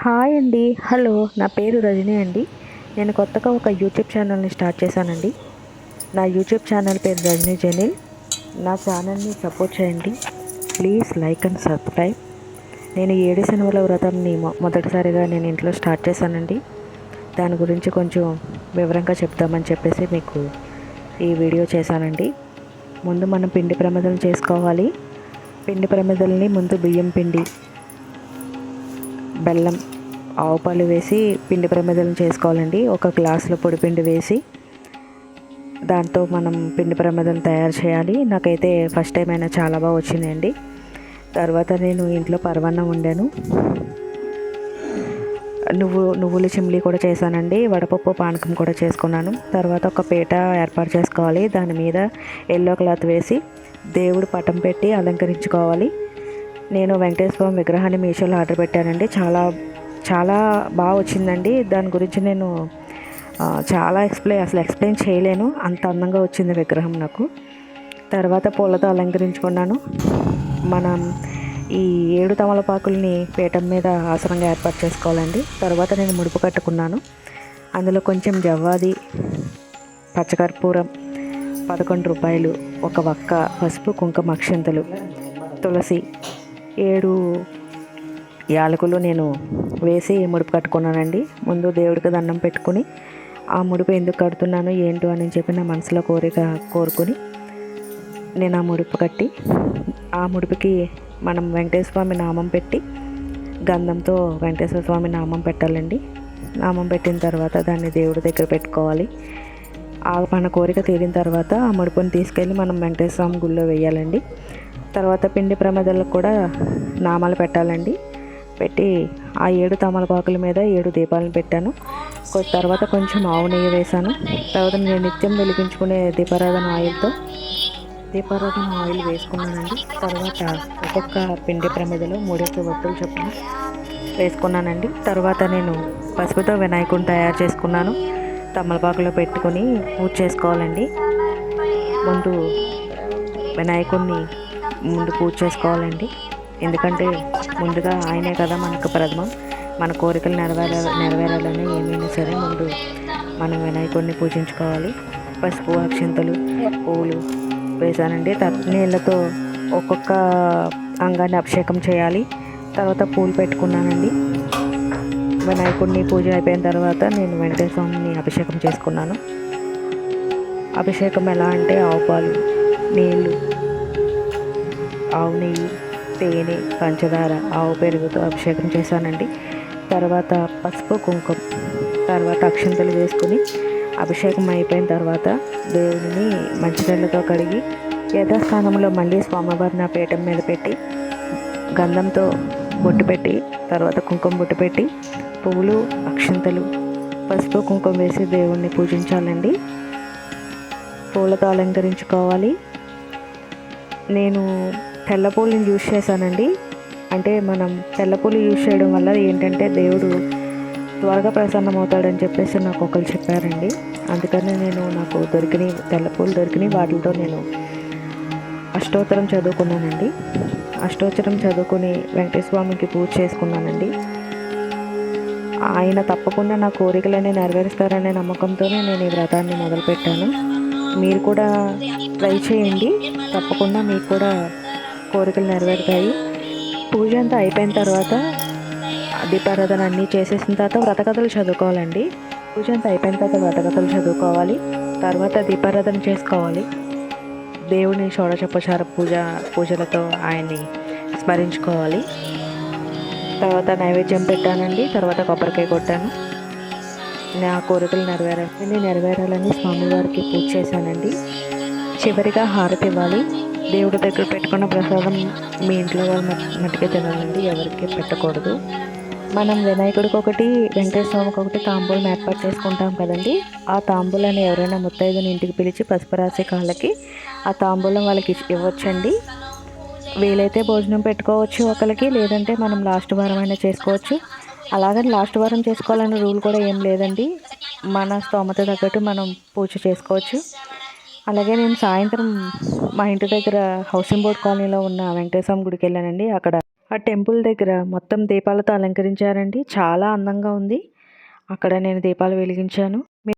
Hi అండి. Hello. నా పేరు రజని అండి. నేను కొత్తగా ఒక యూట్యూబ్ ఛానల్ని స్టార్ట్ చేశానండి. నా యూట్యూబ్ ఛానల్ పేరు రజని జెనిల్. నా ఛానల్ని సపోర్ట్ చేయండి. Please like and subscribe. నేను 7 శనివారాల వ్రతంని మొదటిసారిగా నేను ఇంట్లో స్టార్ట్ చేశానండి. దాని గురించి కొంచెం వివరంగా చెప్దామని చెప్పేసి మీకు ఈ వీడియో చేశానండి. ముందు మనం పిండి ప్రమిదలు చేసుకోవాలి. పిండి ప్రమిదల్ని ముందు బియ్యం పిండి, బెల్లం, ఆవు పాలు వేసి పిండి ప్రమిదలను చేసుకోవాలండి. ఒక గ్లాసులో పొడి పిండి వేసి దాంతో మనం పిండి ప్రమిదలను తయారు చేయాలి. నాకైతే ఫస్ట్ టైం అయినా చాలా బాగా వచ్చినాయండి. తర్వాత నేను ఇంట్లో పరమాన్నం వండాను. నువ్వుల చిమ్లీ కూడా చేశానండి. వడపప్పు పానకం కూడా చేసుకున్నాను. తర్వాత ఒక పీట ఏర్పాటు చేసుకోవాలి. దాని మీద ఎల్లో క్లాత్ వేసి దేవుడు పటం పెట్టి అలంకరించుకోవాలి. నేను వెంకటేశ్వర స్వామి విగ్రహాన్ని మీషోలో ఆర్డర్ పెట్టానండి. చాలా చాలా బాగా వచ్చిందండి. దాని గురించి నేను చాలా ఎక్స్ప్లెయిన్ చేయలేను, అంత అందంగా వచ్చింది విగ్రహం నాకు. తర్వాత పూలతో అలంకరించుకున్నాను. మనం ఈ 7 తమలపాకుల్ని పీఠం మీద ఆసనంగా ఏర్పాటు చేసుకోవాలండి. తర్వాత నేను ముడుపు కట్టుకున్నాను. అందులో కొంచెం జవ్వాది, పచ్చకర్పూరం, 11 రూపాయలు, ఒక వక్క, పసుపు, కుంకుమ, అక్షంతలు, తులసి, 7 యాలకులు నేను వేసి ముడుపు కట్టుకున్నానండి. ముందు దేవుడికి దండం పెట్టుకుని ఆ ముడుపు ఎందుకు కడుతున్నాను ఏంటో అని చెప్పి నా మనసులో కోరుకుని నేను ఆ ముడుపు కట్టి, ఆ ముడుపుకి మనం వెంకటేశ్వర స్వామి నామం పెట్టి గంధంతో వెంకటేశ్వర స్వామి నామం పెట్టాలండి. నామం పెట్టిన తర్వాత దాన్ని దేవుడి దగ్గర పెట్టుకోవాలి. మన కోరిక తీరిన తర్వాత ఆ ముడుపుని తీసుకెళ్ళి మనం వెంకటేశ్వర స్వామి గుళ్ళో వేయాలండి. తర్వాత పిండి ప్రమిదలకు కూడా నామాలు పెట్టాలండి. పెట్టి ఆ 7 తమలపాకుల మీద 7 దీపాలను పెట్టాను. తర్వాత కొంచెం ఆవు నెయ్యి వేశాను. తర్వాత నేను నిత్యం వెలిగించుకునే దీపారాధన ఆయిల్ వేసుకున్నానండి. తర్వాత ఒక్కొక్క పిండి ప్రమిదలో 3 ఒత్తులు చొప్పున వేసుకున్నానండి. తర్వాత నేను పసుపుతో వినాయకుడిని తయారు చేసుకున్నాను. తమలపాకులో పెట్టుకొని పూజ చేసుకోవాలండి. ముందు వినాయకుడిని పూజ చేసుకోవాలండి. ఎందుకంటే ముందుగా ఆయనే కదా మనకు ప్రథమం. మన కోరికలు నెరవేరాలని ఏమైనా సరే ముందు మనం వినాయకుడిని పూజించుకోవాలి. పసుపు, అక్షంతలు, పూలు వేసానండి. నీళ్ళతో ఒక్కొక్క అంగాన్ని అభిషేకం చేయాలి. తర్వాత పూలు పెట్టుకున్నానండి. వినాయకుడిని పూజ అయిపోయిన తర్వాత నేను వెంకటేశ్వర స్వామిని అభిషేకం చేసుకున్నాను. అభిషేకం ఎలా అంటే ఆవు పాలు, నీళ్ళు, ఆవు నెయ్యి, తేనె, పంచదార, ఆవు పెరుగుతో అభిషేకం చేశానండి. తర్వాత పసుపు, కుంకుమ, తర్వాత అక్షంతలు వేసుకుని అభిషేకం అయిపోయిన తర్వాత దేవుడిని మంచినీళ్ళతో కడిగి యథాస్థానంలో మళ్ళీ స్వామివారిని పీఠం మీద పెట్టి గంధంతో బొట్టు పెట్టి, తర్వాత కుంకుమ బొట్టు పెట్టి, పువ్వులు, అక్షంతలు, పసుపు, కుంకుమ వేసి దేవుణ్ణి పూజించాలండి. పూలతో అలంకరించుకోవాలి. నేను తెల్ల పూలను యూజ్ చేశానండి. అంటే మనం తెల్ల పూలు యూజ్ చేయడం వల్ల ఏంటంటే దేవుడు త్వరగా ప్రసన్నమవుతాడని చెప్పేసి నాకు ఒకరు చెప్పారండి. అందుకని నాకు తెల్ల పూలు దొరికినాయి. వాటితో నేను అష్టోత్తరం చదువుకున్నానండి. అష్టోత్తరం చదువుకుని వెంకటేశ్వర స్వామికి పూజ చేసుకున్నానండి. ఆయన తప్పకుండా నా కోరికలన్నీ నెరవేరుస్తారనే నమ్మకంతోనే నేను ఈ వ్రతాన్ని మొదలుపెట్టాను. మీరు కూడా ట్రై చేయండి. తప్పకుండా మీకు కూడా కోరికలు నెరవేరుతాయి. పూజ అంతా అయిపోయిన తర్వాత దీపారాధన అన్నీ చేసేసిన తర్వాత వ్రతకథలు చదువుకోవాలండి. పూజ అంతా అయిపోయిన తర్వాత వ్రతకథలు చదువుకోవాలి. తర్వాత దీపారాధన చేసుకోవాలి. దేవుని షోడశోపచార పూజలతో ఆయన్ని స్మరించుకోవాలి. తర్వాత నైవేద్యం పెట్టానండి. తర్వాత కొబ్బరికాయ కొట్టాను. నా కోరికలు నెరవేరాలని స్వామివారికి పూజ చేశానండి. చివరిగా హారతి ఇవ్వాలి. దేవుడి దగ్గర పెట్టుకున్న ప్రసాదం మీ ఇంట్లో వాళ్ళు మట్టిగా తినాలండి, ఎవరికి పెట్టకూడదు. మనం వినాయకుడికి ఒకటి, వెంకటేశ్వర స్వామికి ఒకటి తాంబూలం ఏర్పాటు చేసుకుంటాం కదండి. ఆ తాంబూలాన్ని ఎవరైనా ముత్తైదుని ఇంటికి పిలిచి పసుపు రాసి కాళ్ళకి ఆ తాంబూలం వాళ్ళకి ఇవ్వచ్చండి. వీలైతే భోజనం పెట్టుకోవచ్చు ఒకరికి, లేదంటే మనం లాస్ట్ వారం అయినా చేసుకోవచ్చు. అలాగని లాస్ట్ వారం చేసుకోవాలనే రూల్ కూడా ఏం లేదండి. మన స్తోమత తగ్గట్టు మనం పూజ చేసుకోవచ్చు. అలాగే నేను సాయంత్రం మా ఇంటి దగ్గర హౌసింగ్ బోర్డ్ కాలనీలో ఉన్న వెంకటేశ్వర గుడికి వెళ్ళానండి. అక్కడ ఆ టెంపుల్ దగ్గర మొత్తం దీపాలతో అలంకరించారండి. చాలా అందంగా ఉంది. అక్కడ నేను దీపాలు వెలిగించాను.